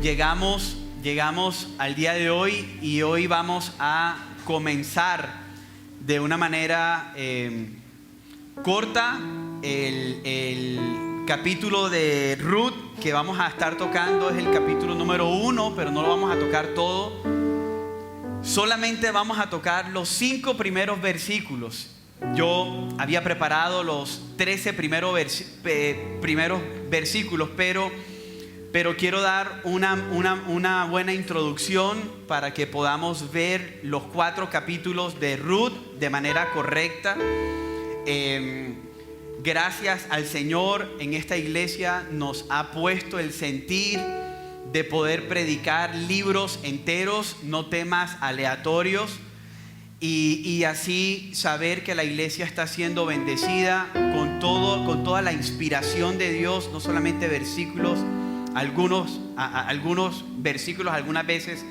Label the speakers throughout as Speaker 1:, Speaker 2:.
Speaker 1: llegamos al día de hoy y hoy vamos a comenzar de una manera corta el capítulo de Ruth que vamos a estar tocando. Es el capítulo número 1, pero no lo vamos a tocar todo. Solamente vamos a tocar los 5 primeros versículos. Yo había preparado los 13 primeros versículos, pero quiero dar una buena introducción para que podamos ver los 4 capítulos de Ruth de manera correcta. Gracias al Señor, en esta iglesia nos ha puesto el sentir de poder predicar libros enteros, no temas aleatorios, y así saber que la iglesia está siendo bendecida con toda la inspiración de Dios, no solamente versículos, algunos versículos algunas veces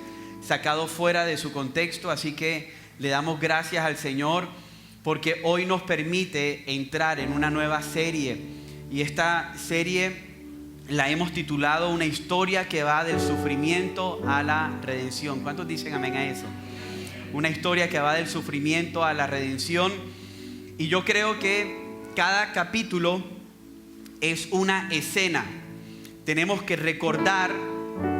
Speaker 1: sacados fuera de su contexto. Así que le damos gracias al Señor porque hoy nos permite entrar en una nueva serie, y esta serie la hemos titulado Una historia que va del sufrimiento a la redención. ¿Cuántos dicen amén a eso? Una historia que va del sufrimiento a la redención. Y yo creo que cada capítulo es una escena. Tenemos que recordar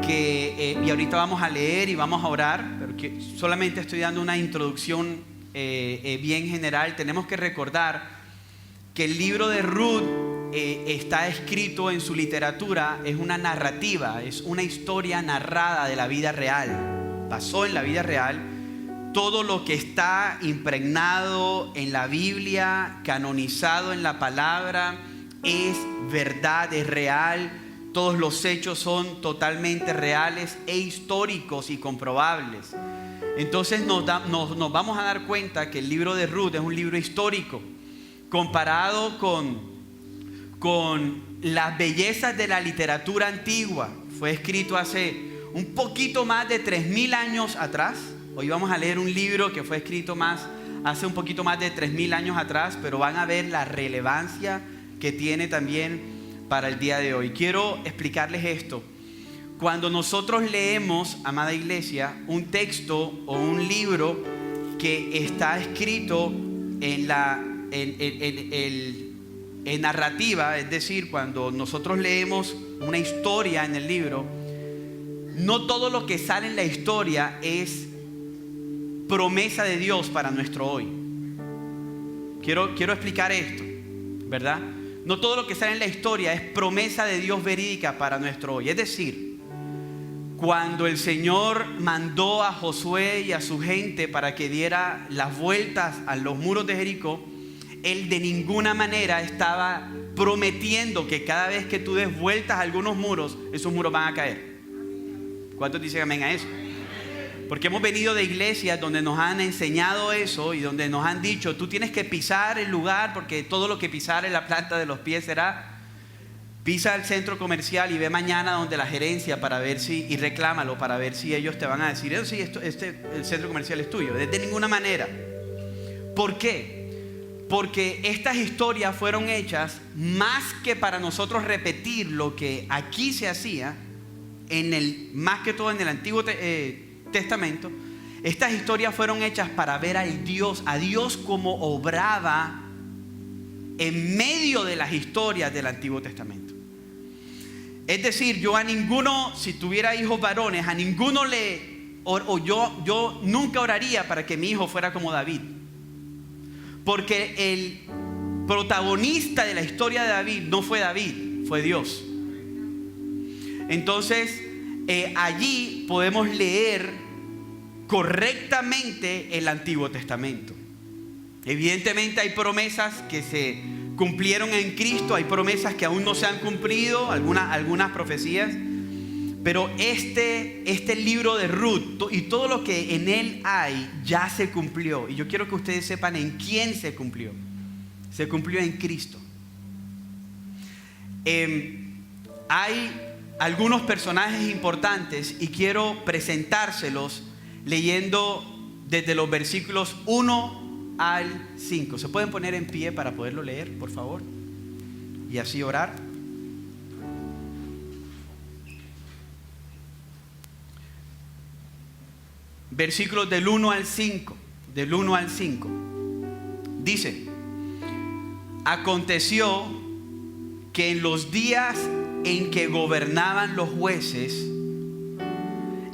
Speaker 1: que, y ahorita vamos a leer y vamos a orar, pero que solamente estoy dando una introducción bien general. Tenemos que recordar que el libro de Ruth está escrito en su literatura, es una narrativa, es una historia narrada de la vida real. Pasó en la vida real. Todo lo que está impregnado en la Biblia, canonizado en la palabra, es verdad, es real. Todos los hechos son totalmente reales e históricos y comprobables. Entonces nos vamos a dar cuenta que el libro de Ruth es un libro histórico comparado con las bellezas de la literatura antigua. Fue escrito hace un poquito más de 3,000 años atrás. Hoy vamos a leer un libro que fue escrito hace un poquito más de 3,000 años atrás, pero van a ver la relevancia que tiene también para el día de hoy. Quiero explicarles esto. Cuando nosotros leemos, amada iglesia, un texto o un libro que está escrito en narrativa, es decir, cuando nosotros leemos una historia en el libro, no todo lo que sale en la historia es promesa de Dios para nuestro hoy. Quiero explicar esto, ¿verdad? No todo lo que sale en la historia es promesa de Dios verídica para nuestro hoy. Es decir, cuando el Señor mandó a Josué y a su gente para que diera las vueltas a los muros de Jericó, Él de ninguna manera estaba prometiendo que cada vez que tú des vueltas a algunos muros, esos muros van a caer. ¿Cuántos dicen amén a eso? Porque hemos venido de iglesias donde nos han enseñado eso y donde nos han dicho: tú tienes que pisar el lugar, porque todo lo que pisar en la planta de los pies será. Pisa el centro comercial y ve mañana donde la gerencia y reclámalo para ver si ellos te van a decir: sí, el centro comercial es tuyo. De ninguna manera. ¿Por qué? Porque estas historias fueron hechas más que para nosotros repetir lo que aquí se hacía, más que todo en el Antiguo Testamento. Estas historias fueron hechas para ver a Dios como obraba en medio de las historias del Antiguo Testamento. Es decir, yo a ninguno, si tuviera hijos varones, a ninguno yo nunca oraría para que mi hijo fuera como David. Porque el protagonista de la historia de David no fue David, fue Dios. Entonces, allí podemos leer correctamente el Antiguo Testamento. Evidentemente hay promesas que se cumplieron en Cristo, hay promesas que aún no se han cumplido, algunas profecías, pero este libro de Ruth y todo lo que en él hay ya se cumplió. Y yo quiero que ustedes sepan en quién se cumplió. Se cumplió en Cristo. Hay algunos personajes importantes y quiero presentárselos leyendo desde los versículos 1 al 5. ¿Se pueden poner en pie para poderlo leer, por favor? Y así orar. versículos del 1 al 5. Del 1 al 5. Dice: aconteció que en los días en que gobernaban los jueces,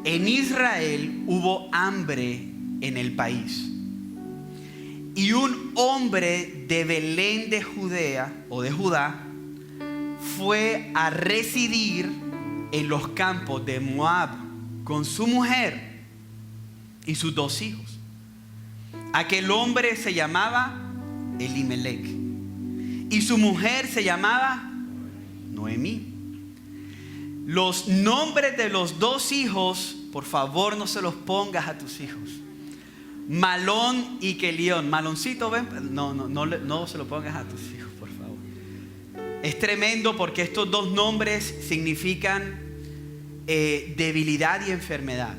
Speaker 1: en Israel hubo hambre en el país. Y un hombre de Belén de Judea o de Judá fue a residir en los campos de Moab con su mujer y sus 2 hijos. Aquel hombre se llamaba Elimelec y su mujer se llamaba Noemí. Los nombres de los 2 hijos, por favor, no se los pongas a tus hijos. Malón y Kelión. Maloncito, ven. No se lo pongas a tus hijos, por favor. Es tremendo porque estos 2 nombres significan debilidad y enfermedad.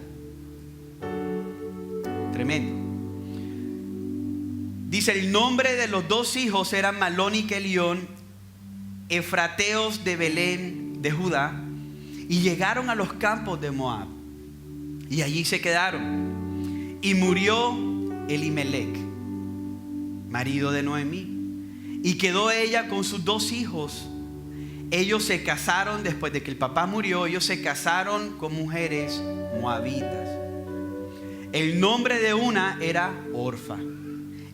Speaker 1: Tremendo. Dice: el nombre de los 2 hijos eran Malón y Kelión, efrateos de Belén de Judá, y llegaron a los campos de Moab y allí se quedaron. Y murió Elimelec, marido de Noemí, y quedó ella con sus 2 hijos. Ellos se casaron después de que el papá murió. Ellos se casaron con mujeres moabitas. El nombre de una era Orfa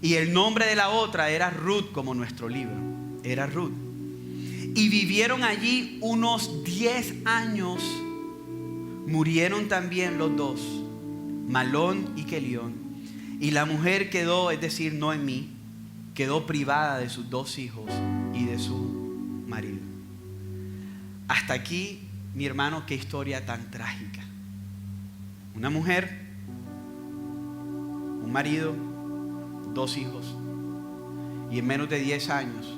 Speaker 1: y el nombre de la otra era Ruth, como nuestro libro. Era Ruth. Y vivieron allí unos 10 años. Murieron también los 2, Malón y Kelión. Y la mujer quedó, es decir, Noemí, quedó privada de sus 2 hijos y de su marido. Hasta aquí, mi hermano, qué historia tan trágica. Una mujer, un marido, 2 hijos. Y en menos de 10 años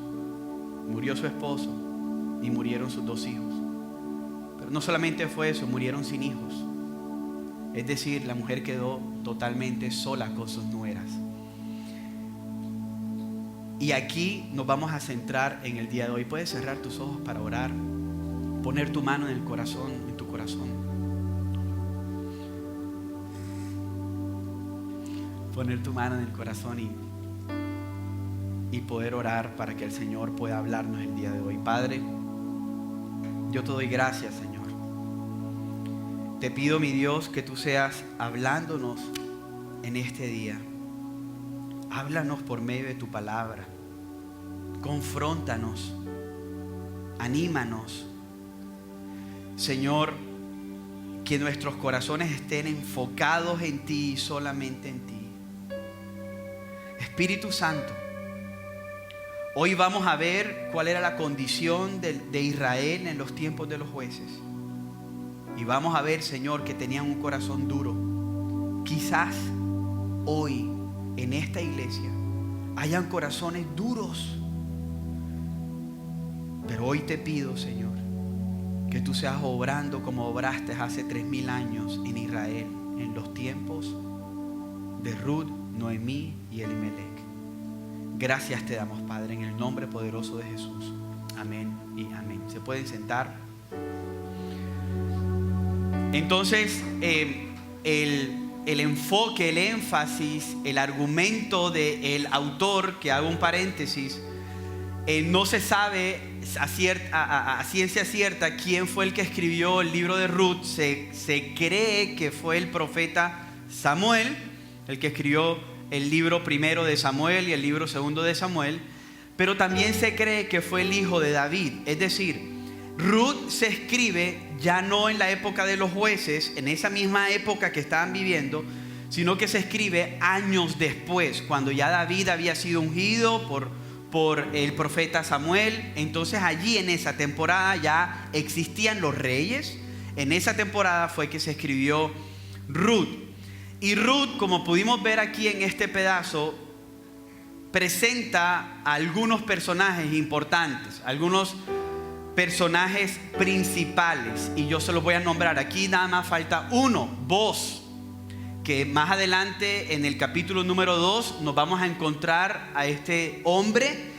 Speaker 1: murió su esposo y murieron sus 2 hijos. Pero no solamente fue eso, murieron sin hijos. Es decir, la mujer quedó totalmente sola con sus nueras. Y aquí nos vamos a centrar en el día de hoy. Puedes cerrar tus ojos para orar, poner tu mano en el corazón, en tu corazón. Poner tu mano en el corazón y poder orar para que el Señor pueda hablarnos el día de hoy. Padre, yo te doy gracias, Señor. Te pido, mi Dios, que tú seas hablándonos en este día. Háblanos por medio de tu palabra. Confróntanos. Anímanos. Señor, que nuestros corazones estén enfocados en ti y solamente en ti. Espíritu Santo, hoy vamos a ver cuál era la condición de Israel en los tiempos de los jueces. Y vamos a ver, Señor, que tenían un corazón duro. Quizás hoy en esta iglesia hayan corazones duros. Pero hoy te pido, Señor, que tú seas obrando como obraste hace 3000 años en Israel, en los tiempos de Ruth, Noemí y Elimelec. Gracias te damos, Padre, en el nombre poderoso de Jesús. Amén y amén. Se pueden sentar. Entonces, el enfoque, el énfasis, el argumento del autor, que hago un paréntesis, no se sabe a ciencia cierta quién fue el que escribió el libro de Ruth. Se cree que fue el profeta Samuel, el que escribió el libro primero de Samuel y el libro segundo de Samuel, pero también se cree que fue el hijo de David. Es decir, Ruth se escribe ya no en la época de los jueces, en esa misma época que estaban viviendo, sino que se escribe años después, cuando ya David había sido ungido por el profeta Samuel. Entonces allí en esa temporada ya existían los reyes. En esa temporada fue que se escribió Ruth. Y Ruth, como pudimos ver aquí en este pedazo, presenta a algunos personajes importantes, algunos personajes principales, y yo se los voy a nombrar. Aquí nada más falta uno, Boz, que más adelante en el capítulo número 2 nos vamos a encontrar a este hombre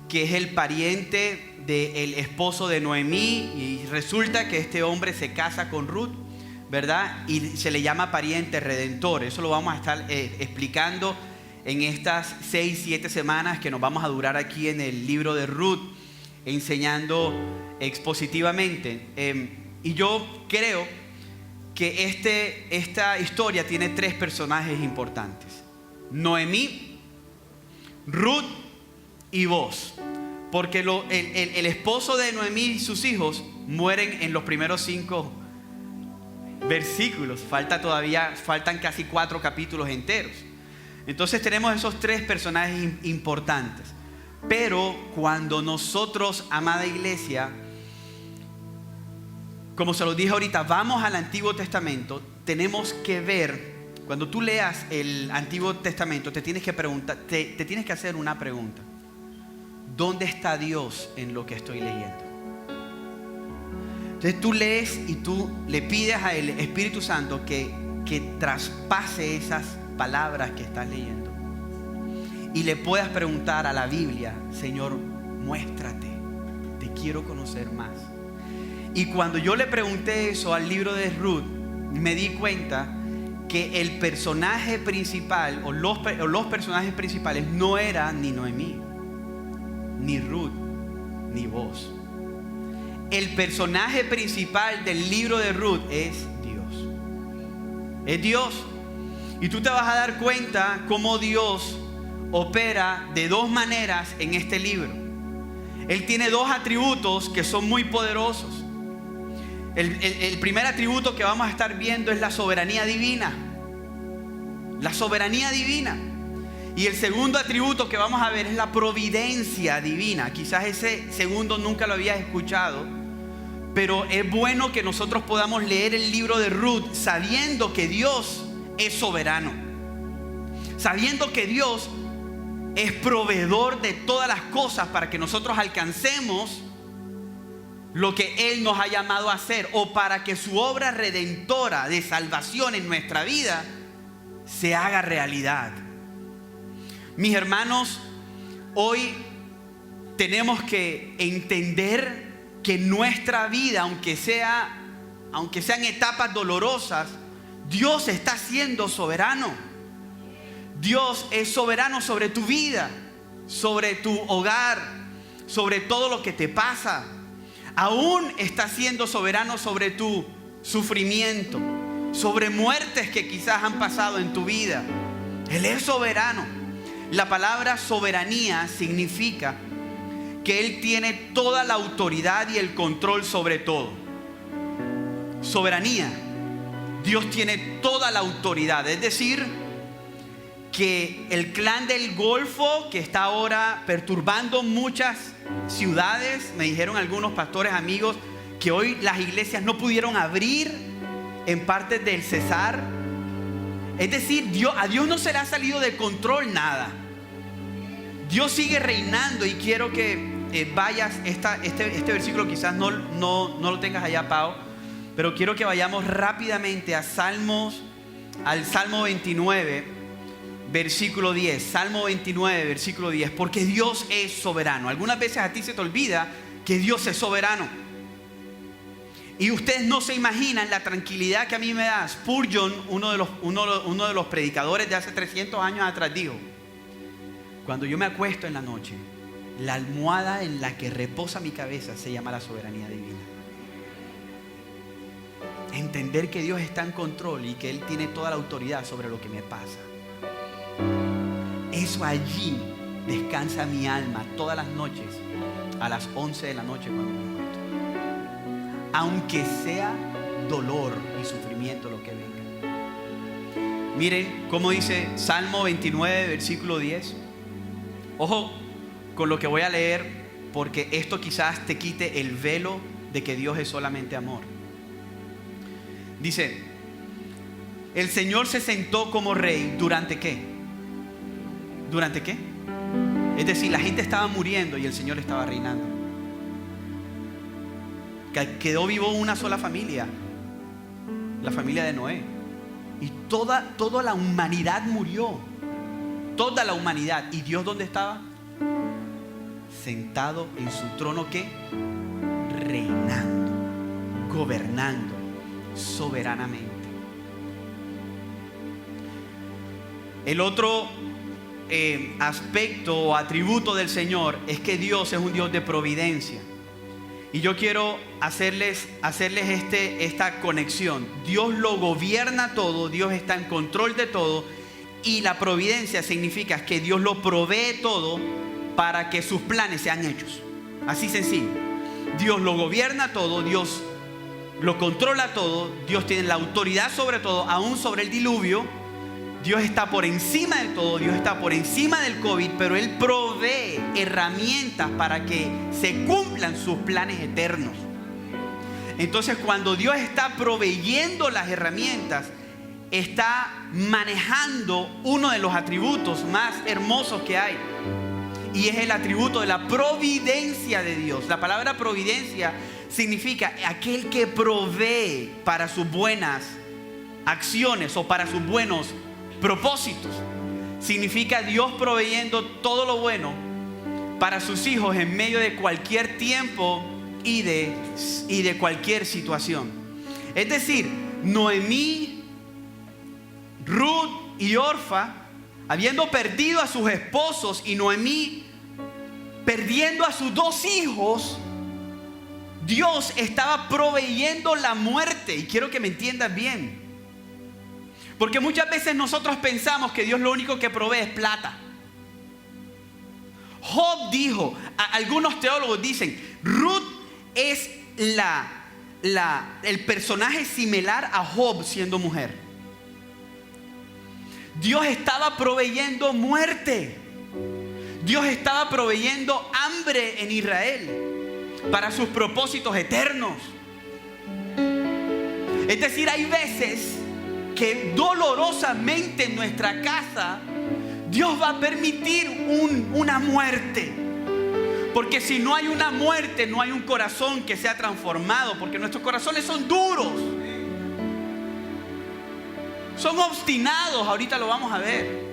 Speaker 1: que es el pariente del esposo de Noemí, y resulta que este hombre se casa con Ruth. ¿verdad? Y se le llama pariente redentor. Eso lo vamos a estar explicando en estas 6-7 semanas que nos vamos a durar aquí en el libro de Ruth, enseñando expositivamente. Y yo creo que esta historia tiene 3 personajes importantes: Noemí, Ruth y Boaz. Porque el esposo de Noemí y sus hijos mueren en los primeros 5 versículos. Faltan casi 4 capítulos enteros. Entonces tenemos esos 3 personajes importantes. Pero cuando nosotros, amada iglesia, como se lo dije ahorita, vamos al Antiguo Testamento, tenemos que ver, cuando tú leas el Antiguo Testamento, te tienes que preguntar, te tienes que hacer una pregunta: ¿dónde está Dios en lo que estoy leyendo? Entonces tú lees y tú le pides al Espíritu Santo que traspase esas palabras que estás leyendo y le puedas preguntar a la Biblia: Señor, muéstrate, te quiero conocer más. Y cuando yo le pregunté eso al libro de Ruth, me di cuenta que el personaje principal o los personajes principales no eran ni Noemí, ni Ruth, ni Boaz. El personaje principal del libro de Ruth es Dios. Es Dios. Y tú te vas a dar cuenta cómo Dios opera de 2 maneras en este libro. Él tiene 2 atributos que son muy poderosos. El primer atributo que vamos a estar viendo es la soberanía divina. La soberanía divina. Y el segundo atributo que vamos a ver es la providencia divina. Quizás ese segundo nunca lo habías escuchado, pero es bueno que nosotros podamos leer el libro de Ruth sabiendo que Dios es soberano, sabiendo que Dios es proveedor de todas las cosas para que nosotros alcancemos lo que Él nos ha llamado a hacer, o para que su obra redentora de salvación en nuestra vida se haga realidad. Mis hermanos, hoy tenemos que entender que nuestra vida, aunque sean etapas dolorosas, Dios está siendo soberano. Dios es soberano sobre tu vida, sobre tu hogar, sobre todo lo que te pasa. Aún está siendo soberano sobre tu sufrimiento, sobre muertes que quizás han pasado en tu vida. Él es soberano. La palabra soberanía significa que Él tiene toda la autoridad y el control sobre todo. Soberanía. Dios tiene toda la autoridad. Es decir, que el clan del Golfo, que está ahora perturbando muchas ciudades, me dijeron algunos pastores amigos que hoy las iglesias no pudieron abrir en partes del Cesar. Es decir, a Dios no se le ha salido de control nada. Dios sigue reinando. Y quiero que vayas, este versículo quizás no lo tengas allá, Pau, pero quiero que vayamos rápidamente al Salmo 29, versículo 10. Salmo 29, versículo 10. Porque Dios es soberano. Algunas veces a ti se te olvida que Dios es soberano. Y ustedes no se imaginan la tranquilidad que a mí me da. Spurgeon, uno de los predicadores de hace 300 años atrás, dijo: cuando yo me acuesto en la noche, la almohada en la que reposa mi cabeza se llama la soberanía divina. Entender que Dios está en control y que Él tiene toda la autoridad sobre lo que me pasa. Eso allí descansa mi alma todas las noches a las 11 de la noche cuando me acuesto. Aunque sea dolor y sufrimiento lo que venga. Miren cómo dice Salmo 29, versículo 10. Ojo con lo que voy a leer, porque esto quizás te quite el velo de que Dios es solamente amor. Dice: el Señor se sentó como rey ¿durante qué? ¿Durante qué? Es decir, la gente estaba muriendo y el Señor estaba reinando. Quedó vivo una sola familia, la familia de Noé. Y toda la humanidad murió. Toda la humanidad. ¿Y Dios dónde estaba? Sentado en su trono, ¿qué? Reinando, gobernando. soberanamente. El otro aspecto o atributo del Señor es que Dios es un Dios de providencia. Y yo quiero hacerles esta conexión. Dios lo gobierna todo, Dios está en control de todo, y la providencia significa que Dios lo provee todo para que sus planes sean hechos. Así sencillo. Dios lo gobierna todo, Dios lo controla todo, Dios tiene la autoridad sobre todo, aún sobre el diluvio. Dios está por encima de todo, Dios está por encima del COVID, pero Él provee herramientas para que se cumplan sus planes eternos. Entonces, cuando Dios está proveyendo las herramientas, está manejando uno de los atributos más hermosos que hay, y es el atributo de la providencia de Dios. La palabra providencia significa aquel que provee para sus buenas acciones o para sus buenos propósitos. Significa Dios proveyendo todo lo bueno para sus hijos en medio de cualquier tiempo y de cualquier situación. Es decir, Noemí, Ruth y Orfa, habiendo perdido a sus esposos, y Noemí perdiendo a sus 2 hijos, Dios estaba proveyendo la muerte. Y quiero que me entiendan bien, porque muchas veces nosotros pensamos que Dios lo único que provee es plata. Job dijo, algunos teólogos dicen, Ruth es el personaje similar a Job siendo mujer. Dios estaba proveyendo muerte. Dios estaba proveyendo hambre en Israel para sus propósitos eternos. Es decir, hay veces que dolorosamente en nuestra casa Dios va a permitir una muerte. Porque si no hay una muerte, no hay un corazón que sea transformado. Porque nuestros corazones son duros, son obstinados. Ahorita lo vamos a ver.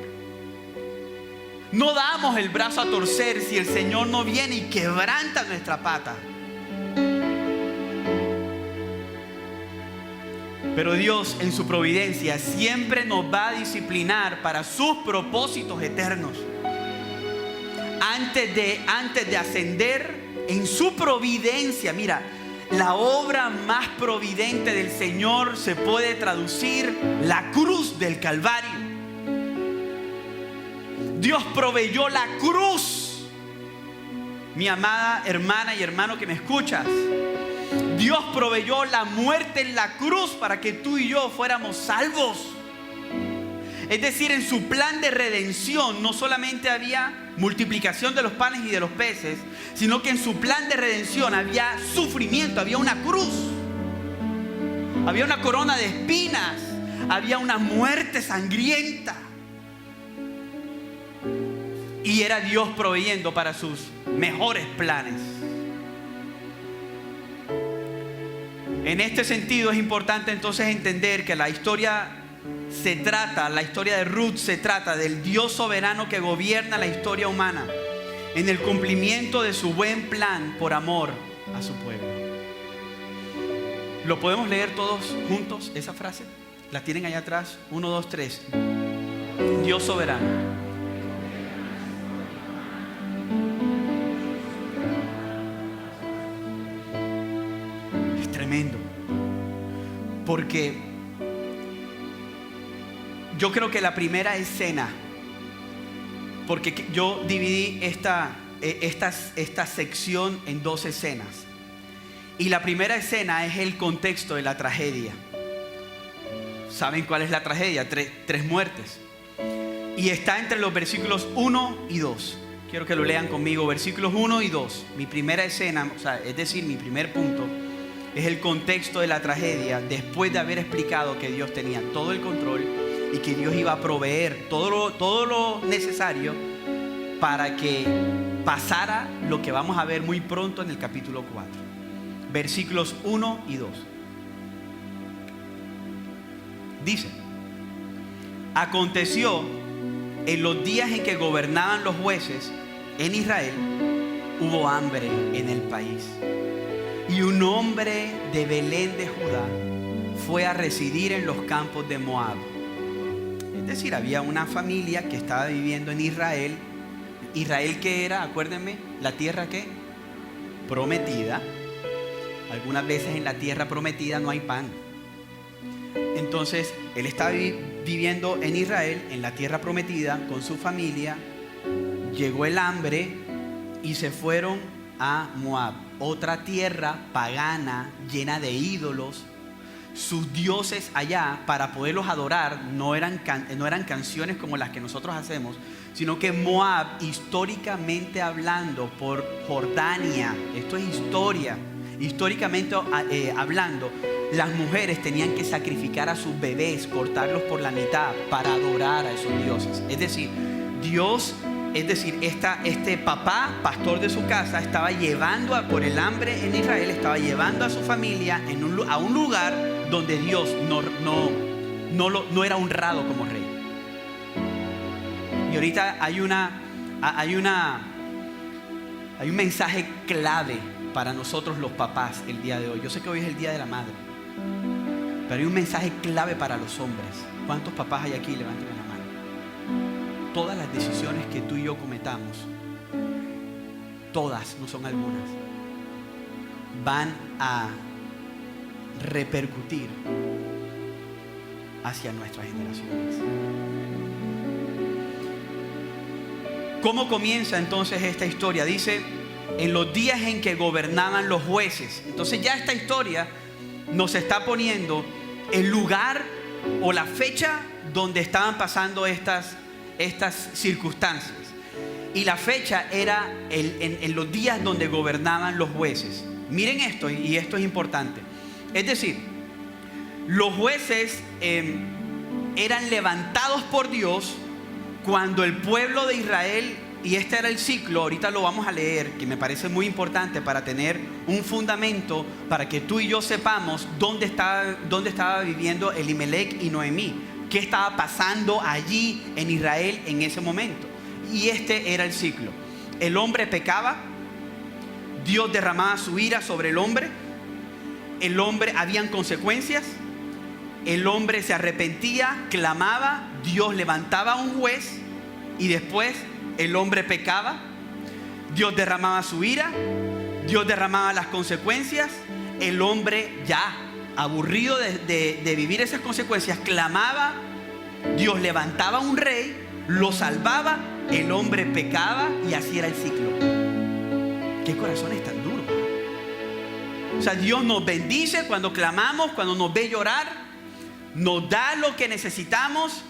Speaker 1: No damos el brazo a torcer si el Señor no viene y quebranta nuestra pata. Pero Dios en su providencia siempre nos va a disciplinar para sus propósitos eternos. Antes de ascender, en su providencia, mira, la obra más providente del Señor se puede traducir la cruz del Calvario. Dios proveyó la cruz. Mi amada hermana y hermano que me escuchas, Dios proveyó la muerte en la cruz para que tú y yo fuéramos salvos. Es decir, en su plan de redención no solamente había multiplicación de los panes y de los peces, sino que en su plan de redención había sufrimiento, había una cruz, había una corona de espinas, había una muerte sangrienta. Y era Dios proveyendo para sus mejores planes. En este sentido es importante entonces entender que la historia de Ruth se trata del Dios soberano que gobierna la historia humana en el cumplimiento de su buen plan por amor a su pueblo. ¿Lo podemos leer todos juntos esa frase? ¿La tienen allá atrás? 1, 2, 3. Dios soberano. Es tremendo. Porque yo creo que la primera escena, porque yo dividí esta sección en 2 escenas, y la primera escena es el contexto de la tragedia. ¿Saben cuál es la tragedia? 3 muertes, y está entre los versículos 1 y 2. Quiero que lo lean conmigo, versículos 1 y 2. Mi primera escena, es decir, mi primer punto, es el contexto de la tragedia, después de haber explicado que Dios tenía todo el control y que Dios iba a proveer todo lo necesario para que pasara lo que vamos a ver muy pronto en el capítulo 4. Versículos 1 y 2. Dice: aconteció en los días en que gobernaban los jueces en Israel, hubo hambre en el país. Y un hombre de Belén de Judá fue a residir en los campos de Moab. Es decir, había una familia que estaba viviendo en Israel. Israel, ¿qué era? Acuérdenme, la tierra ¿qué? Prometida. Algunas veces en la tierra prometida no hay pan. Entonces, él estaba viviendo en Israel, en la tierra prometida, con su familia. Llegó el hambre y se fueron a Moab, otra tierra pagana, llena de ídolos. Sus dioses allá, para poderlos adorar, no eran canciones como las que nosotros hacemos, sino que Moab, históricamente hablando, por Jordania, esto es historia, históricamente hablando, las mujeres tenían que sacrificar a sus bebés, cortarlos por la mitad para adorar a esos dioses. Es decir, este papá, pastor de su casa, estaba llevando por el hambre en Israel, estaba llevando a su familia a un lugar donde Dios no era honrado como rey. Y ahorita hay un mensaje clave para nosotros los papás el día de hoy. Yo sé que hoy es el Día de la Madre, pero hay un mensaje clave para los hombres. ¿Cuántos papás hay aquí? Levanten la mano. Todas las decisiones que tú y yo cometamos, todas, no son algunas, van a repercutir hacia nuestras generaciones. ¿Cómo comienza entonces esta historia? Dice, en los días en que gobernaban los jueces. Entonces ya esta historia nos está poniendo el lugar o la fecha donde estaban pasando estas circunstancias. Y la fecha era en los días donde gobernaban los jueces. Miren esto, y esto es importante. Es decir, los jueces eran levantados por Dios cuando el pueblo de Israel, y este era el ciclo, ahorita lo vamos a leer, que me parece muy importante para tener un fundamento, para que tú y yo sepamos dónde estaba viviendo Elimelech y Noemí, qué estaba pasando allí en Israel en ese momento. Y este era el ciclo. El hombre pecaba, Dios derramaba su ira sobre el hombre, habían consecuencias, el hombre se arrepentía, clamaba, Dios levantaba a un juez, y después el hombre pecaba, Dios derramaba su ira, Dios derramaba las consecuencias, el hombre ya aburrido de vivir esas consecuencias, clamaba, Dios levantaba a un rey, lo salvaba, el hombre pecaba, y así era el ciclo. ¿Qué corazones tan duros? O sea, Dios nos bendice cuando clamamos, cuando nos ve llorar, nos da lo que necesitamos.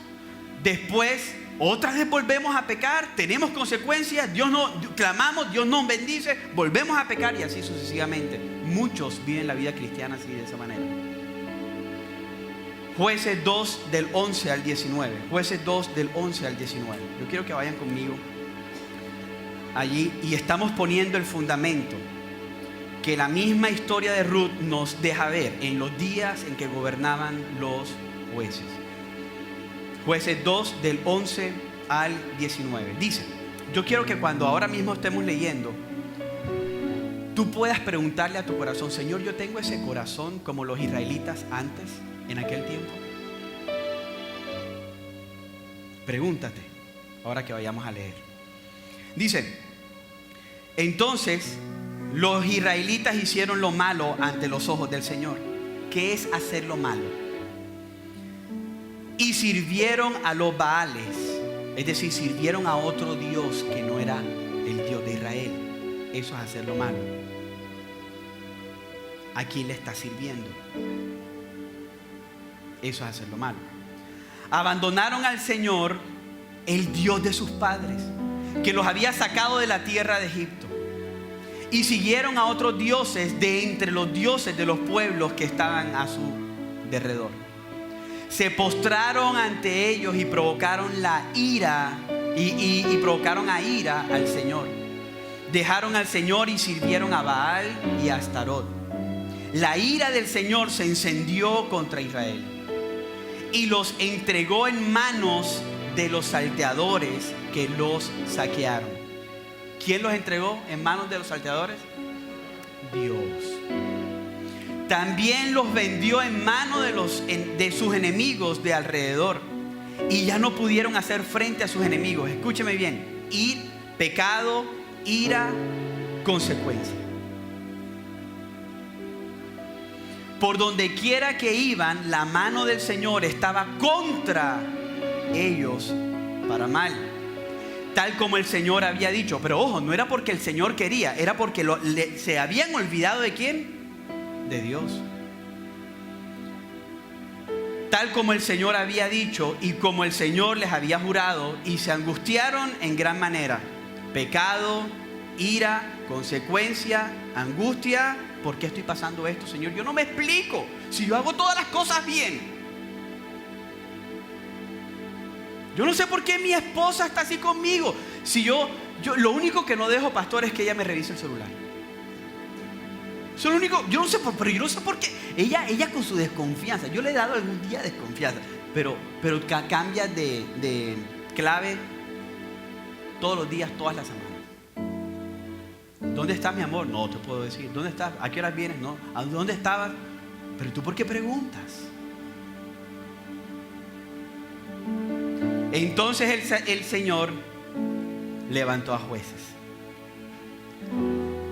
Speaker 1: Después, otra vez volvemos a pecar, tenemos consecuencias, clamamos, Dios nos bendice, volvemos a pecar, y así sucesivamente. Muchos viven la vida cristiana así, de esa manera. Jueces 2 del 11 al 19. Jueces 2 del 11 al 19. Yo quiero que vayan conmigo allí, y estamos poniendo el fundamento que la misma historia de Ruth nos deja ver en los días en que gobernaban los jueces. Jueces 2 del 11 al 19. Dice, yo quiero que cuando ahora mismo estemos leyendo, tú puedas preguntarle a tu corazón: Señor, yo tengo ese corazón como los israelitas antes, en aquel tiempo. Pregúntate ahora que vayamos a leer. Dice, entonces los israelitas hicieron lo malo ante los ojos del Señor. ¿Qué es hacer lo malo? Y sirvieron a los Baales, es decir, sirvieron a otro Dios que no era el Dios de Israel. Eso es hacer lo malo. ¿A quién le está sirviendo? Eso es hacer lo malo. Abandonaron al Señor, el Dios de sus padres, que los había sacado de la tierra de Egipto, y siguieron a otros dioses de entre los dioses de los pueblos que estaban a su derredor. Se postraron ante ellos y provocaron la ira y provocaron a ira al Señor. Dejaron al Señor y sirvieron a Baal y a Astarot. La ira del Señor se encendió contra Israel y los entregó en manos de los salteadores que los saquearon. ¿Quién los entregó en manos de los salteadores? Dios. también los vendió en mano de sus enemigos de alrededor. Y ya no pudieron hacer frente a sus enemigos. Escúcheme bien. Pecado, ira, consecuencia. Por donde quiera que iban, la mano del Señor estaba contra ellos para mal, tal como el Señor había dicho. Pero ojo, no era porque el Señor quería, era porque se habían olvidado ¿de quién? De Dios. Tal como el Señor había dicho y como el Señor les había jurado, y se angustiaron en gran manera. Pecado, ira, consecuencia, angustia. ¿Por qué estoy pasando esto, Señor? Yo no me explico. Si yo hago todas las cosas bien. Yo no sé por qué mi esposa está así conmigo. Si yo lo único que no dejo, pastor, es que ella me revise el celular. Eso es lo único. Yo no sé, pero yo no sé por qué. Ella con su desconfianza. Yo le he dado algún día desconfianza. Pero cambia de clave todos los días, todas las semanas. ¿Dónde estás, mi amor? No te puedo decir. ¿Dónde estás? ¿A qué horas vienes? No. ¿A dónde estabas? Pero tú, ¿por qué preguntas? Entonces el Señor levantó a jueces.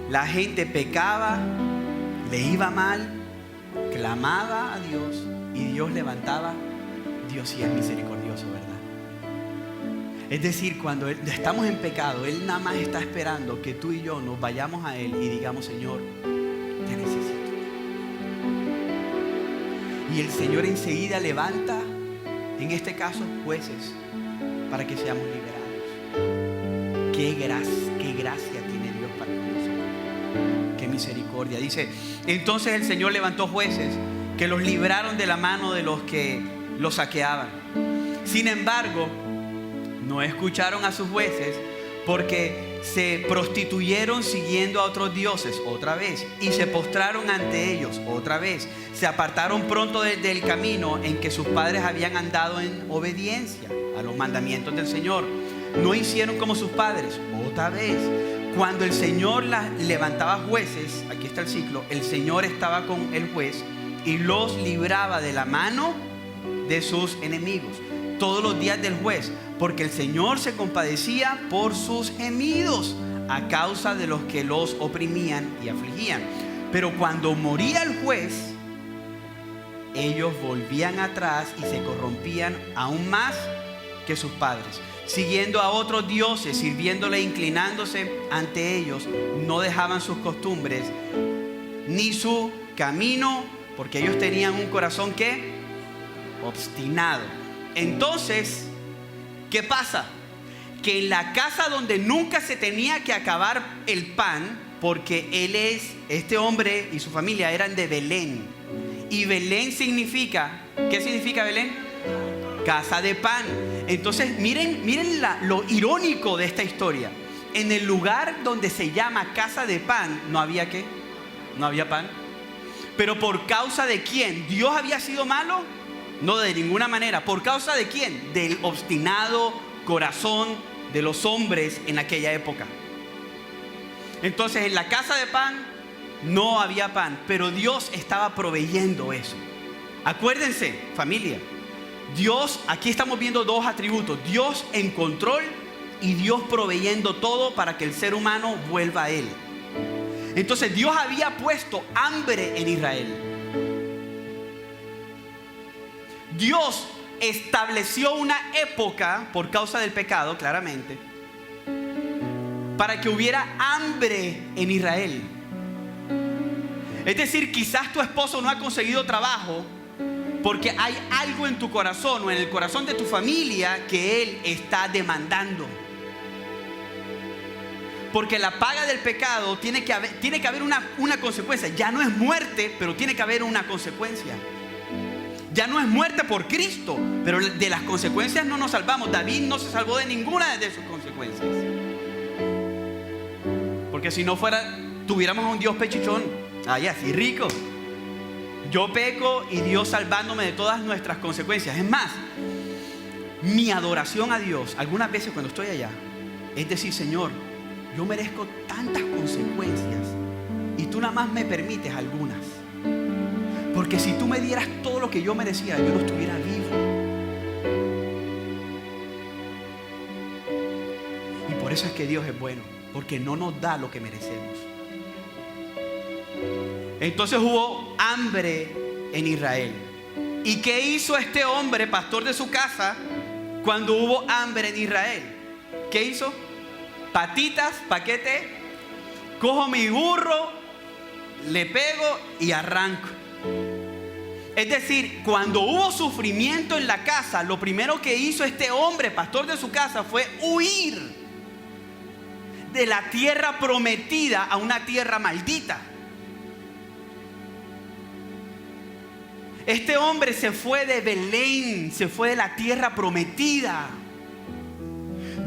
Speaker 1: La gente pecaba, le iba mal, clamaba a Dios y Dios levantaba. Dios sí es misericordioso, ¿verdad? Es decir, cuando estamos en pecado, Él nada más está esperando que tú y yo nos vayamos a Él y digamos: Señor, te necesito. Y el Señor enseguida levanta, en este caso, jueces, para que seamos liberados. Qué gracia tiene Dios para con nosotros. Qué misericordia. Dice: entonces el Señor levantó jueces que los libraron de la mano de los que los saqueaban. Sin embargo, no escucharon a sus jueces, porque se prostituyeron siguiendo a otros dioses otra vez, y se postraron ante ellos otra vez. Se apartaron pronto del camino en que sus padres habían andado en obediencia a los mandamientos del Señor. No hicieron como sus padres otra vez. Cuando el Señor levantaba jueces, aquí está el ciclo, el Señor estaba con el juez y los libraba de la mano de sus enemigos todos los días del juez, porque el Señor se compadecía por sus gemidos a causa de los que los oprimían y afligían. Pero cuando moría el juez, ellos volvían atrás y se corrompían aún más que sus padres, siguiendo a otros dioses, sirviéndole e inclinándose ante ellos. No dejaban sus costumbres ni su camino, porque ellos tenían un corazón ¿qué? Obstinado. Entonces, ¿qué pasa? Que en la casa donde nunca se tenía que acabar el pan, porque este hombre y su familia eran de Belén, y Belén significa, ¿qué significa Belén? Casa de pan. Entonces miren lo irónico de esta historia. En el lugar donde se llama casa de pan, ¿no había qué? No había pan. Pero ¿por causa de quién? ¿Dios había sido malo? No, de ninguna manera. ¿Por causa de quién? Del obstinado corazón de los hombres en aquella época. Entonces en la casa de pan no había pan, pero Dios estaba proveyendo eso. Acuérdense, familia, Dios, aquí estamos viendo dos atributos: Dios en control y Dios proveyendo todo para que el ser humano vuelva a Él. Entonces Dios había puesto hambre en Israel. Dios estableció una época por causa del pecado, claramente, para que hubiera hambre en Israel. Es decir, quizás tu esposo no ha conseguido trabajo porque hay algo en tu corazón o en el corazón de tu familia que él está demandando. Porque la paga del pecado tiene que haber una consecuencia. Ya no es muerte, pero tiene que haber una consecuencia. Ya no es muerte por Cristo, pero de las consecuencias no nos salvamos. David no se salvó de ninguna de sus consecuencias. Porque si no tuviéramos a un Dios pechichón, así rico. Yo peco y Dios salvándome de todas nuestras consecuencias. Es más, mi adoración a Dios, algunas veces cuando estoy allá, es decir: Señor, yo merezco tantas consecuencias y tú nada más me permites algunas. Porque si tú me dieras todo lo que yo merecía, yo no estuviera vivo. Y por eso es que Dios es bueno, porque no nos da lo que merecemos. Entonces hubo hambre en Israel. ¿Y qué hizo este hombre, pastor de su casa, cuando hubo hambre en Israel? ¿Qué hizo? Patitas, paquete, cojo mi burro, le pego y arranco. Es decir, cuando hubo sufrimiento en la casa, lo primero que hizo este hombre, pastor de su casa, fue huir de la tierra prometida a una tierra maldita. Este hombre se fue de Belén, se fue de la tierra prometida.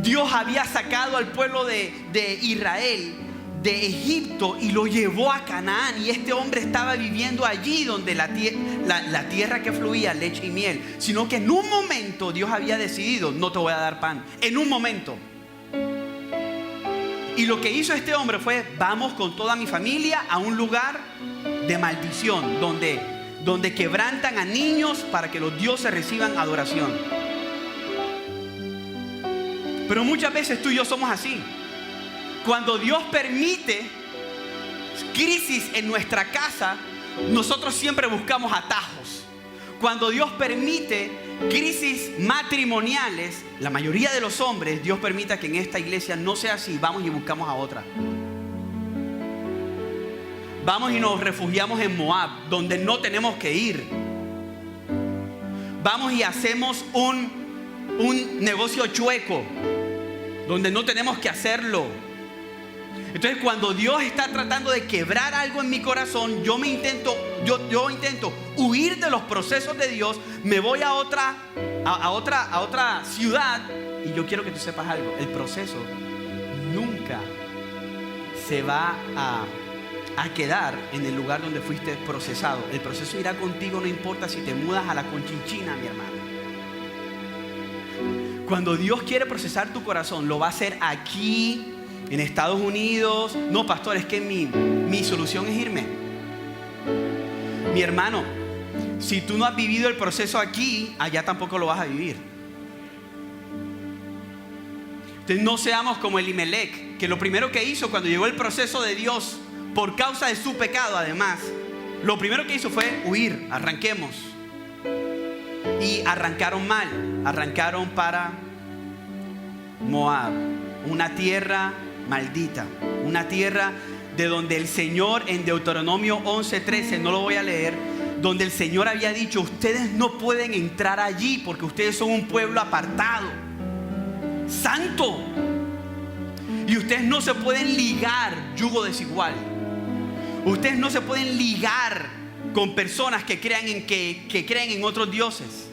Speaker 1: Dios había sacado al pueblo de Israel de Egipto y lo llevó a Canaán. Y este hombre estaba viviendo allí donde la tierra que fluía leche y miel. Sino que en un momento Dios había decidido: no te voy a dar pan. En un momento. Y lo que hizo este hombre fue: vamos con toda mi familia a un lugar de maldición, donde quebrantan a niños para que los dioses reciban adoración. Pero muchas veces tú y yo somos así. Cuando Dios permite crisis en nuestra casa, nosotros siempre buscamos atajos. Cuando Dios permite crisis matrimoniales, la mayoría de los hombres, Dios permite que en esta iglesia no sea así. Vamos y buscamos a otra. Vamos y nos refugiamos en Moab, donde no tenemos que ir. Vamos y hacemos un negocio chueco, donde no tenemos que hacerlo. Entonces, cuando Dios está tratando de quebrar algo en mi corazón, yo intento huir de los procesos de Dios. Me voy a otra ciudad. Y yo quiero que tú sepas algo: el proceso nunca se va a quedar en el lugar donde fuiste procesado. El proceso irá contigo, no importa si te mudas a la Conchinchina, mi hermano. Cuando Dios quiere procesar tu corazón, lo va a hacer aquí, en Estados Unidos. No, pastor, es que mi solución es irme. Mi hermano, si tú no has vivido el proceso aquí, allá tampoco lo vas a vivir. Entonces no seamos como Elimelech, que lo primero que hizo cuando llegó el proceso de Dios, por causa de su pecado además, lo primero que hizo fue huir. Arranquemos. Y arrancaron mal. Arrancaron para Moab, una tierra maldita, una tierra de donde el Señor, en Deuteronomio 11:13, no lo voy a leer, donde el Señor había dicho: ustedes no pueden entrar allí porque ustedes son un pueblo apartado, santo, y ustedes no se pueden ligar yugo desigual. Ustedes no se pueden ligar con personas que creen en otros dioses.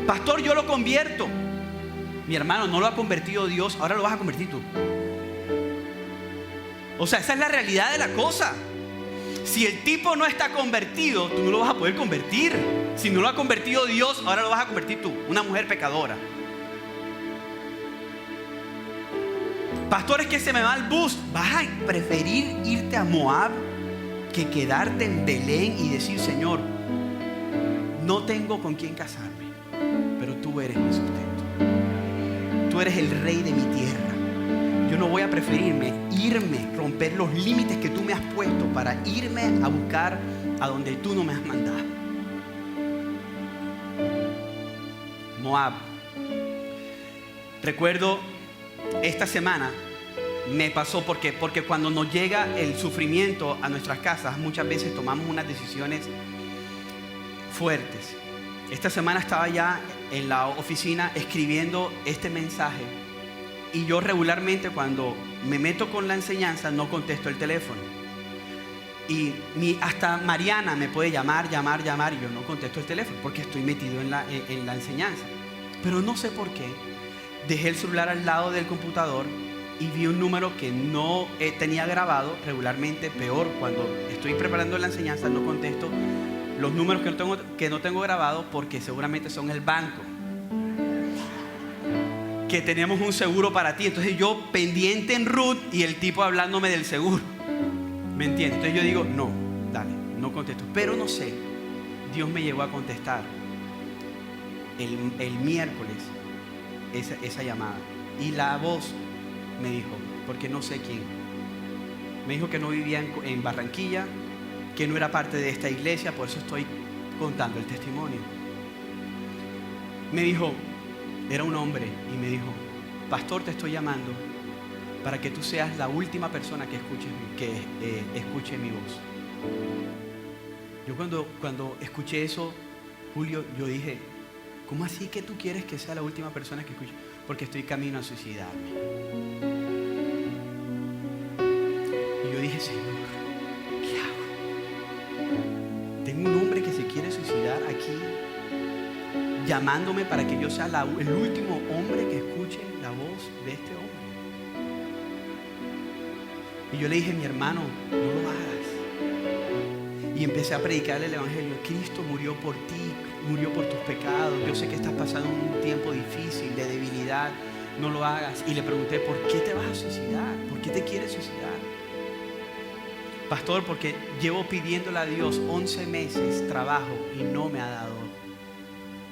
Speaker 1: Pastor, yo lo convierto. Mi hermano, no lo ha convertido Dios, ahora lo vas a convertir tú. O sea, esa es la realidad de la cosa. Si el tipo no está convertido, tú no lo vas a poder convertir. Si no lo ha convertido Dios, ahora lo vas a convertir tú, una mujer pecadora. Pastor, es que se me va el bus. ¿Vas a preferir irte a Moab que quedarte en Belén y decir: Señor, no tengo con quién casarme, pero tú eres mi sustento, tú eres el rey de mi tierra? Yo no voy a preferirme irme, romper los límites que tú me has puesto para irme a buscar a donde tú no me has mandado. Moab. Recuerdo esta semana me pasó porque cuando nos llega el sufrimiento a nuestras casas, muchas veces tomamos unas decisiones fuertes. Esta semana estaba ya en la oficina escribiendo este mensaje, y yo regularmente, cuando me meto con la enseñanza, no contesto el teléfono. Y hasta Mariana me puede llamar, y yo no contesto el teléfono porque estoy metido en la enseñanza. Pero no sé por qué dejé el celular al lado del computador y vi un número que no tenía grabado. Regularmente, peor, cuando estoy preparando la enseñanza, no contesto los números que no tengo grabados, porque seguramente son el banco, que tenemos un seguro para ti. Entonces yo pendiente en Ruth y el tipo hablándome del seguro, ¿me entiendes? Entonces yo digo: no, dale, no contesto. Pero no sé, Dios me llegó a contestar el miércoles esa llamada. Y la voz me dijo, porque no sé quién, me dijo que no vivía en Barranquilla, que no era parte de esta iglesia, por eso estoy contando el testimonio. Me dijo, era un hombre, y me dijo: pastor, te estoy llamando para que tú seas la última persona que escuche mi voz. Yo cuando escuché eso, Julio, yo dije: ¿cómo así que tú quieres que sea la última persona que escuche? Porque estoy camino a suicidarme. Y yo dije: Señor, ¿qué hago? Tengo un hombre que se quiere suicidar aquí, llamándome para que yo sea el último hombre que escuche la voz de este hombre. Y yo le dije: mi hermano, no lo hagas. Y empecé a predicarle el evangelio. Cristo murió por ti, murió por tus pecados. Yo sé que estás pasando un tiempo difícil de debilidad, no lo hagas. Y le pregunté: ¿por qué te vas a suicidar? ¿Por qué te quieres suicidar? Pastor, porque llevo pidiéndole a Dios 11 meses trabajo y no me ha dado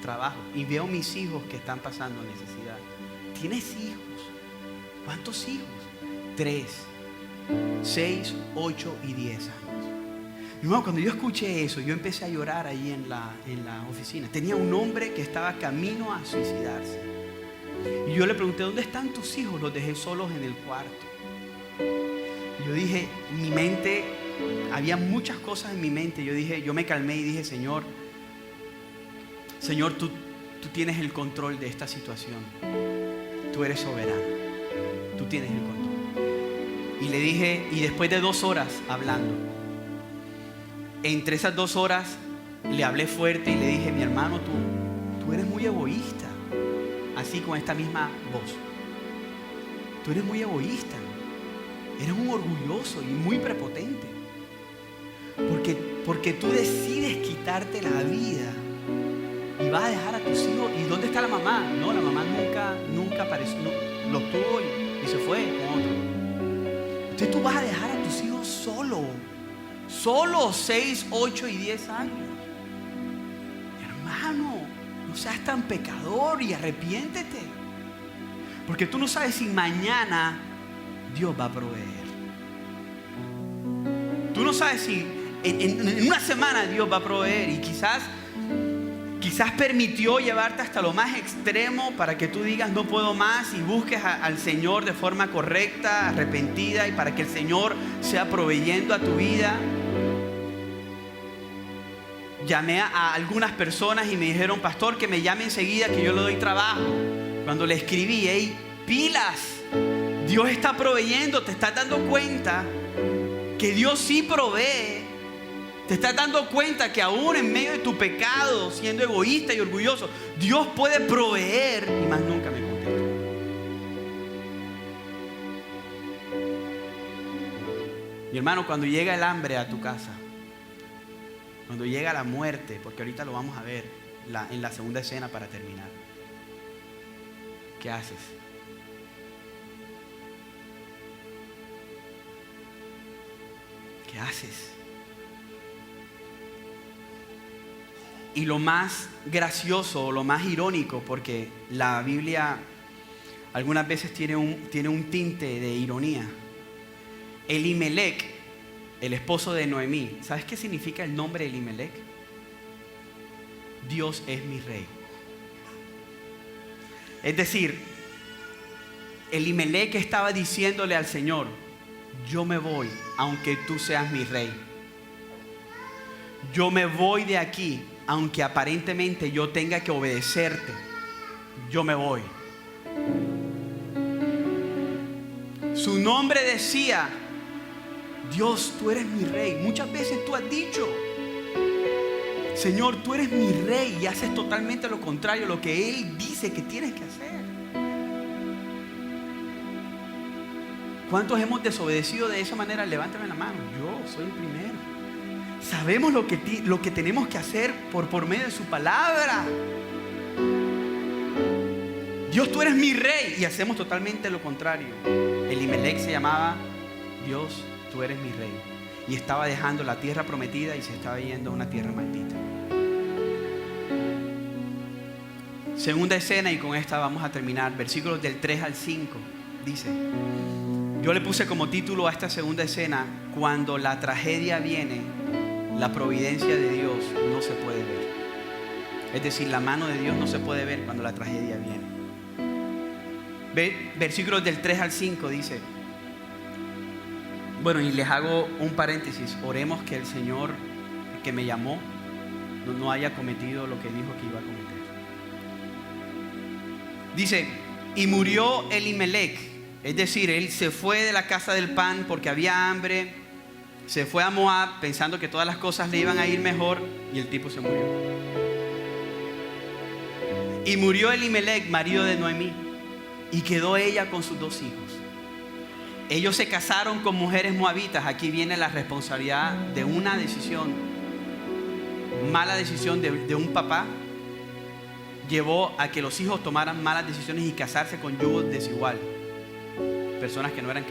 Speaker 1: trabajo. Y veo mis hijos que están pasando necesidad. ¿Tienes hijos? ¿Cuántos hijos? 3, 6, 8 y 10 años. Mi hermano, cuando yo escuché eso, yo empecé a llorar ahí en la oficina. Tenía un hombre que estaba camino a suicidarse. Y yo le pregunté: ¿dónde están tus hijos? Los dejé solos en el cuarto. Y yo dije, en mi mente, había muchas cosas en mi mente. Yo me calmé y dije: Señor, tú tienes el control de esta situación. Tú eres soberano. Tú tienes el control. Y le dije, y después de 2 horas hablando, entre esas 2 horas le hablé fuerte y le dije: mi hermano, tú eres muy egoísta. Así, con esta misma voz. Tú eres muy egoísta. Eres un orgulloso y muy prepotente. Porque tú decides quitarte la vida y vas a dejar a tus hijos. ¿Y dónde está la mamá? No, la mamá nunca apareció. Los tuvo y se fue con otro. Entonces tú vas a dejar a tus hijos solo 6, 8 y 10 años. Hermano, no seas tan pecador y arrepiéntete. Porque tú no sabes si mañana Dios va a proveer. Tú no sabes si en una semana Dios va a proveer. Y quizás permitió llevarte hasta lo más extremo para que tú digas: no puedo más, y busques al Señor de forma correcta, arrepentida, y para que el Señor sea proveyendo a tu vida. Llamé a algunas personas y me dijeron: pastor, que me llame enseguida, que yo le doy trabajo. Cuando le escribí: hey, pilas, Dios está proveyendo. Te estás dando cuenta que Dios sí provee. Te estás dando cuenta que aún en medio de tu pecado, siendo egoísta y orgulloso, Dios puede proveer. Y más nunca me contestó. Mi hermano, cuando llega el hambre a tu casa, cuando llega la muerte, porque ahorita lo vamos a ver en la segunda escena para terminar, ¿qué haces? ¿Qué haces? Y lo más gracioso, lo más irónico, porque la Biblia algunas veces tiene un tinte de ironía. Elimelec, el esposo de Noemí, ¿sabes qué significa el nombre Elimelec? Dios es mi rey. Es decir, Elimelec estaba diciéndole al Señor: yo me voy aunque tú seas mi rey. Yo me voy de aquí aunque aparentemente yo tenga que obedecerte. Yo me voy. Su nombre decía: Dios, tú eres mi rey. Muchas veces tú has dicho: Señor, tú eres mi rey, y haces totalmente lo contrario a lo que Él dice que tienes que hacer. ¿Cuántos hemos desobedecido de esa manera? Levántame la mano. Yo soy el primero. Sabemos lo que tenemos que hacer por medio de su palabra. Dios, tú eres mi rey, y hacemos totalmente lo contrario. Elimelec se llamaba: Dios, tú eres mi rey, y estaba dejando la tierra prometida y se estaba yendo a una tierra maldita. Segunda escena, y con esta vamos a terminar. Versículos del 3 al 5. Dice, yo le puse como título a esta segunda escena: cuando la tragedia viene, la providencia de Dios no se puede ver. Es decir, la mano de Dios no se puede ver cuando la tragedia viene. Versículos del 3 al 5 dice, bueno, y les hago un paréntesis: oremos que el Señor que me llamó no haya cometido lo que dijo que iba a cometer. Dice, y murió Elimelech, es decir, él se fue de la casa del pan porque había hambre, se fue a Moab pensando que todas las cosas le iban a ir mejor, y el tipo se murió. Y murió Elimelech, marido de Noemí, y quedó ella con sus 2 hijos. Ellos se casaron con mujeres moabitas. Aquí viene la responsabilidad de una decisión, mala decisión de un papá. Llevó a que los hijos tomaran malas decisiones y casarse con yugo desigual. Personas que no eran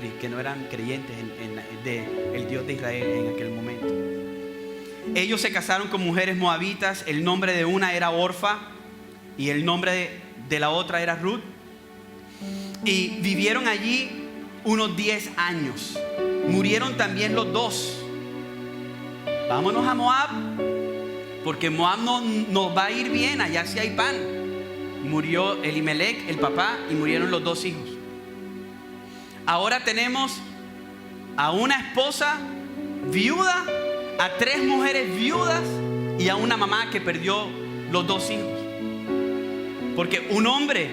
Speaker 1: creyentes en el Dios de Israel en aquel momento. Ellos se casaron con mujeres moabitas. El nombre de una era Orfa y el nombre de la otra era Ruth. Y vivieron allí unos 10 años. Murieron también los 2. Vámonos a Moab, porque Moab no nos va a ir bien, allá sí hay pan. Murió Elimelech, el papá, y murieron los 2 hijos. Ahora tenemos a una esposa viuda, a 3 mujeres viudas y a una mamá que perdió los 2 hijos. Porque un hombre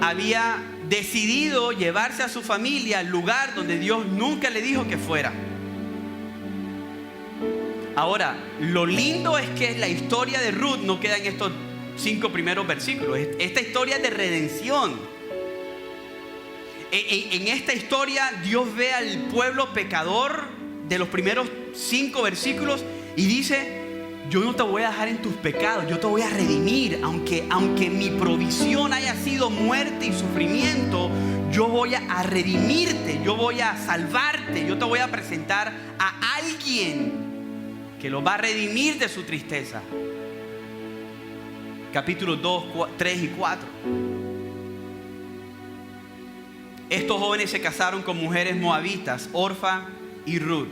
Speaker 1: había decidido llevarse a su familia al lugar donde Dios nunca le dijo que fuera. Ahora, lo lindo es que la historia de Ruth no queda en estos 5 primeros versículos. Esta historia es de redención. En esta historia Dios ve al pueblo pecador de los primeros 5 versículos y dice: yo no te voy a dejar en tus pecados, yo te voy a redimir. Aunque mi provisión haya sido muerte y sufrimiento, yo voy a redimirte, yo voy a salvarte, yo te voy a presentar a alguien que lo va a redimir de su tristeza. Capítulos 2, 3 y 4. Estos jóvenes se casaron con mujeres moabitas, Orfa y Ruth.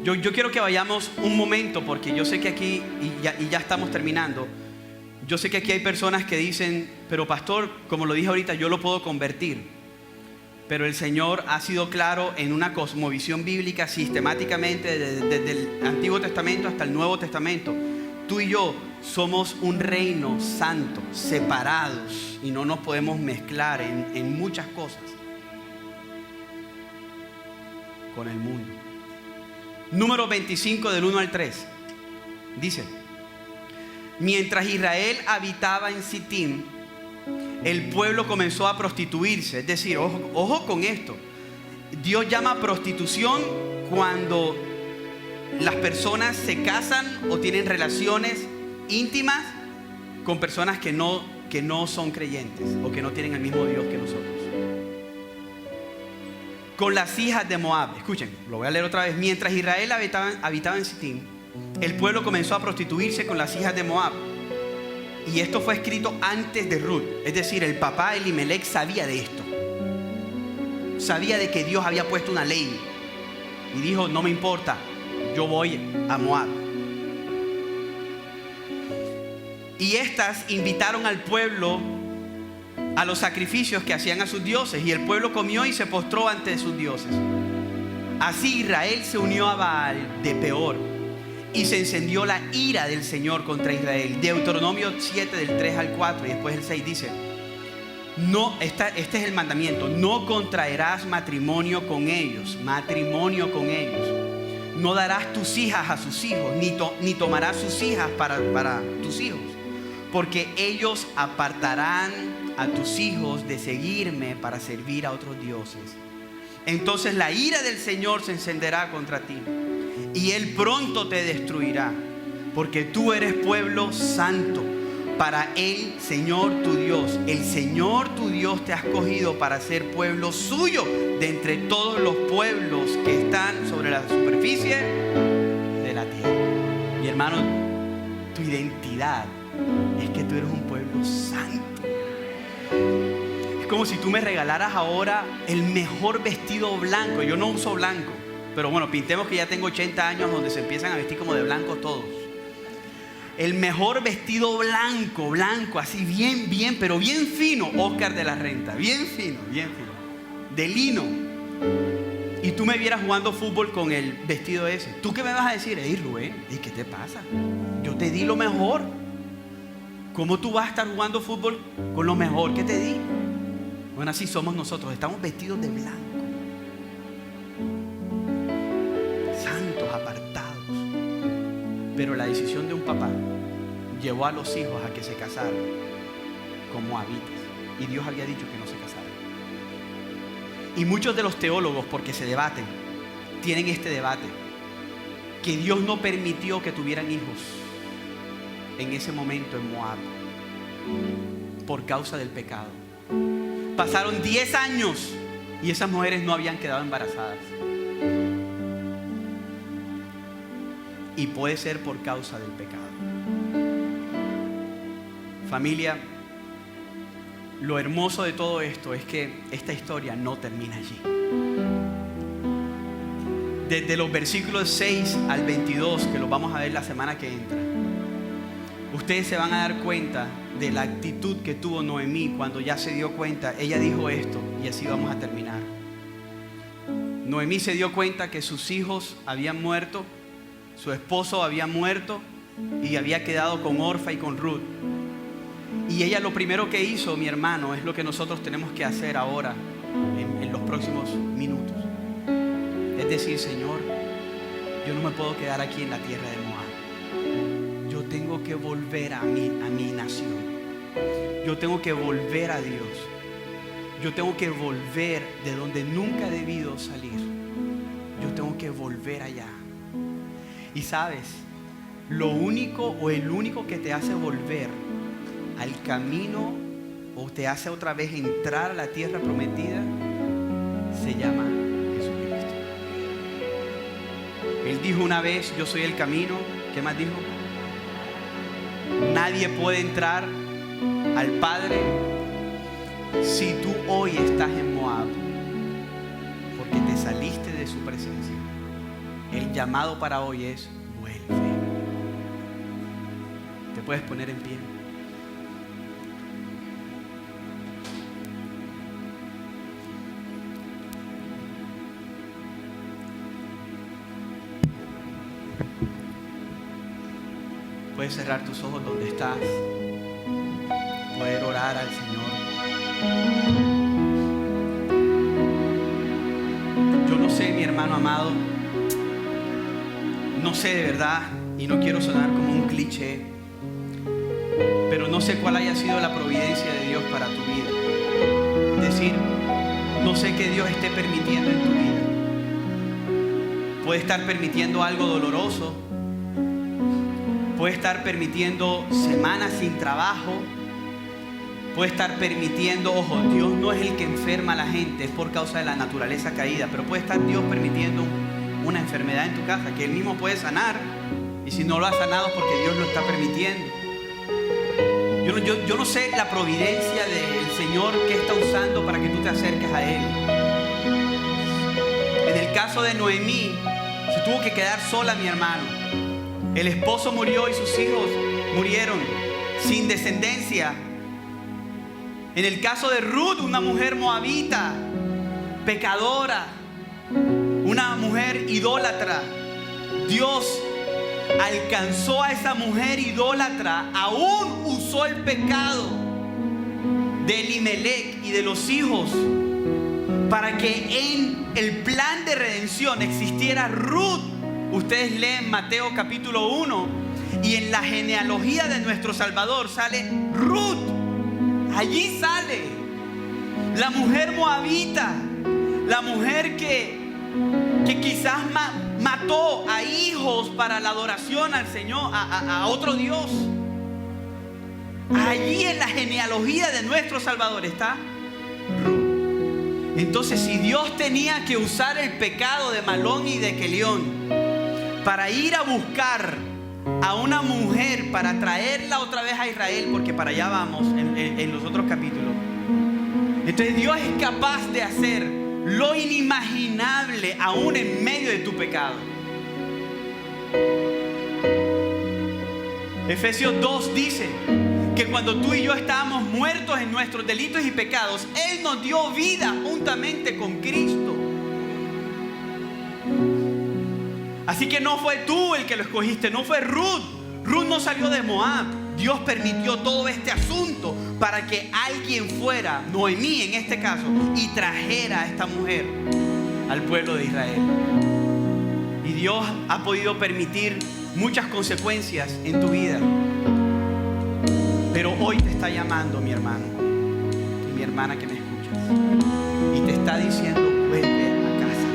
Speaker 1: Yo quiero que vayamos un momento, porque yo sé que aquí, y ya estamos terminando, yo sé que aquí hay personas que dicen: pero pastor, como lo dije ahorita, yo lo puedo convertir. Pero el Señor ha sido claro en una cosmovisión bíblica sistemáticamente desde el Antiguo Testamento hasta el Nuevo Testamento. Tú y yo somos un reino santo, separados, y no nos podemos mezclar en muchas cosas con el mundo. Número 25 del 1 al 3 dice: mientras Israel habitaba en Sittim, el pueblo comenzó a prostituirse. Es decir, ojo con esto, Dios llama prostitución cuando las personas se casan o tienen relaciones íntimas con personas que no son creyentes o que no tienen el mismo Dios que nosotros. Con las hijas de Moab. Escuchen, lo voy a leer otra vez. Mientras Israel habitaba en Sittim, el pueblo comenzó a prostituirse con las hijas de Moab. Y esto fue escrito antes de Ruth. Es decir, el papá Elimelech sabía de esto. Sabía de que Dios había puesto una ley. Y dijo: no me importa, yo voy a Moab. Y estas invitaron al pueblo a los sacrificios que hacían a sus dioses. Y el pueblo comió y se postró ante sus dioses. Así Israel se unió a Baal de Peor, y se encendió la ira del Señor contra Israel. Deuteronomio 7 del 3 al 4 y después el 6 dice: no, este es el mandamiento: no contraerás matrimonio con ellos. Matrimonio con ellos. No darás tus hijas a sus hijos, ni tomarás sus hijas para tus hijos, porque ellos apartarán a tus hijos de seguirme para servir a otros dioses. Entonces la ira del Señor se encenderá contra ti, y Él pronto te destruirá, porque tú eres pueblo santo para el Señor tu Dios. El Señor tu Dios te ha escogido para ser pueblo suyo de entre todos los pueblos que están sobre la superficie de la tierra. Mi hermano, tu identidad es que porque tú eres un pueblo santo. Es como si tú me regalaras ahora el mejor vestido blanco. Yo no uso blanco, pero bueno, pintemos que ya tengo 80 años donde se empiezan a vestir como de blanco todos. El mejor vestido blanco, así bien, pero bien fino, Oscar de la Renta, bien fino, de lino. Y tú me vieras jugando fútbol con el vestido ese. ¿Tú qué me vas a decir? Hey, Rubén, ¿y qué te pasa? Yo te di lo mejor. ¿Cómo tú vas a estar jugando fútbol con lo mejor que te di? Bueno, así somos nosotros, estamos vestidos de blanco. Santos, apartados. Pero la decisión de un papá llevó a los hijos a que se casaran con moabitas. Y Dios había dicho que no se casaran. Y muchos de los teólogos, porque se debaten, tienen este debate. Que Dios no permitió que tuvieran hijos en ese momento en Moab. Por causa del pecado. Pasaron 10 años y esas mujeres no habían quedado embarazadas. Y puede ser por causa del pecado. Familia, lo hermoso de todo esto es que esta historia no termina allí. Desde los versículos 6 al 22, que los vamos a ver la semana que entra, ustedes se van a dar cuenta de la actitud que tuvo Noemí cuando ya se dio cuenta. Ella dijo esto y así vamos a terminar. Noemí se dio cuenta que sus hijos habían muerto, su esposo había muerto y había quedado con Orfa y con Ruth. Y ella lo primero que hizo, mi hermano, es lo que nosotros tenemos que hacer ahora en los próximos minutos. Es decir, Señor, yo no me puedo quedar aquí en la tierra de Moab. Yo tengo que volver a mi nación. Yo tengo que volver a Dios. Yo tengo que volver de donde nunca he debido salir. Yo tengo que volver allá. Y sabes, lo único o el único que te hace volver al camino o te hace otra vez entrar a la tierra prometida se llama Jesucristo. Él dijo una vez: yo soy el camino. ¿Qué más dijo? Nadie puede entrar al Padre si tú hoy estás en Moab, porque te saliste de su presencia. El llamado para hoy es: vuelve. Te puedes poner en pie. Puedes cerrar tus ojos donde estás. Poder orar al Señor. Yo no sé, mi hermano amado. No sé de verdad, y no quiero sonar como un cliché, pero no sé cuál haya sido la providencia de Dios para tu vida. Es decir, no sé qué Dios esté permitiendo en tu vida. Puede estar permitiendo algo doloroso. Puede estar permitiendo semanas sin trabajo. Puede estar permitiendo, ojo, Dios no es el que enferma a la gente, es por causa de la naturaleza caída, pero puede estar Dios permitiendo una enfermedad en tu casa que Él mismo puede sanar. Y si no lo ha sanado es porque Dios lo está permitiendo. Yo no sé la providencia del Señor que está usando para que tú te acerques a Él. En el caso de Noemí, se tuvo que quedar sola, mi hermano. El esposo murió y sus hijos murieron sin descendencia. En el caso de Ruth, una mujer moabita, pecadora, una mujer idólatra, Dios alcanzó a esa mujer idólatra, aún usó el pecado de Elimelech y de los hijos para que en el plan de redención existiera Ruth. Ustedes leen Mateo capítulo 1 y en la genealogía de nuestro Salvador sale Ruth. Allí sale la mujer moabita, la mujer que quizás mató a hijos para la adoración al Señor, a otro Dios. Allí en la genealogía de nuestro Salvador está Ruth. Entonces, si Dios tenía que usar el pecado de Malón y de Kelión para ir a buscar a una mujer para traerla otra vez a Israel, porque para allá vamos en los otros capítulos. Entonces Dios es capaz de hacer lo inimaginable aún en medio de tu pecado. Efesios 2 dice que cuando tú y yo estábamos muertos en nuestros delitos y pecados, Él nos dio vida juntamente con Cristo. Así que no fue tú el que lo escogiste, no fue Ruth. Ruth no salió de Moab. Dios permitió todo este asunto para que alguien fuera, Noemí en este caso, y trajera a esta mujer al pueblo de Israel. Y Dios ha podido permitir muchas consecuencias en tu vida. Pero hoy te está llamando, mi hermano y mi hermana que me escuchas, y te está diciendo: vuelve a casa,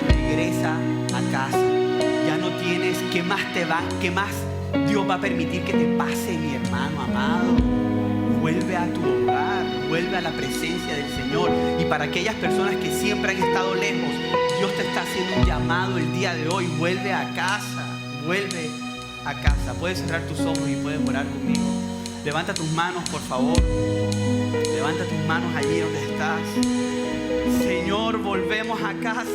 Speaker 1: regresa a casa. Ya no tienes, ¿qué más Dios va a permitir que te pase, mi hermano amado? Vuelve a tu hogar, vuelve a la presencia del Señor. Y para aquellas personas que siempre han estado lejos, Dios te está haciendo un llamado el día de hoy: vuelve a casa, vuelve a casa. Puedes cerrar tus ojos y puedes orar conmigo. Levanta tus manos, por favor. Levanta tus manos allí donde estás. Señor, volvemos a casa.